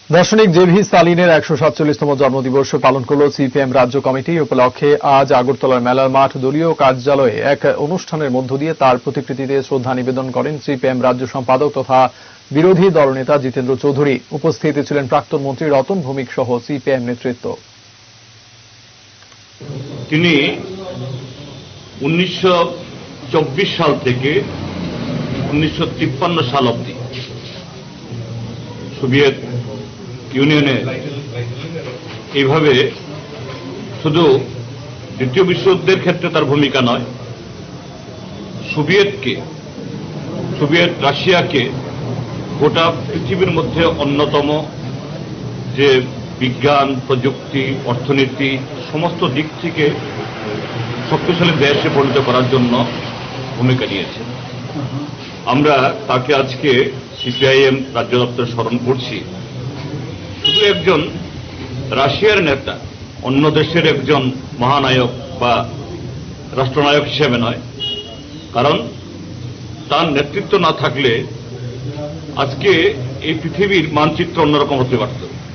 দার্শনিক জেভি স্তালিনের ১৪৭তম জন্মদিবস পালন করল সিপিএম রাজ্য কমিটি। উপলক্ষে আজ আগরতলার মেলার মাঠ দলীয় কার্যালয়ে এক অনুষ্ঠানের মধ্য দিয়ে তার প্রতিকৃতিতে শ্রদ্ধা নিবেদন করেন সিপিএম রাজ্য সম্পাদক তথা বিরোধী দলনেতা জিতেন্দ্র চৌধুরী। উপস্থিত ছিলেন প্রাক্তন মন্ত্রী রতন ভৌমিক সহ সিপিএম নেতৃত্ব। তিনি ১৯২৪ সাল থেকে ১৯৫৩ সাল অবধি সোভিয়েত ইউনিয়নে এইভাবে শুধু দ্বিতীয় বিশ্বযুদ্ধের ক্ষেত্রে তার ভূমিকা নয়, সোভিয়েত রাশিয়াকে গোটা পৃথিবীর মধ্যে অন্যতম যে বিজ্ঞান, প্রযুক্তি, অর্থনীতি সমস্ত দিক থেকে শক্তিশালী দেশে পরিণত করার জন্য ভূমিকা নিয়েছেন। আমরা তাকে আজকে সিপিআইএম রাজ্য দপ্তরে স্মরণ করছি। শুধু একজন রাশিয়ার নেতা, অন্য দেশের একজন মহানায়ক বা রাষ্ট্রনায়ক হিসেবে নয়, কারণ তার নেতৃত্ব না থাকলে আজকে এই পৃথিবীর মানচিত্র অন্যরকম হতে পারত।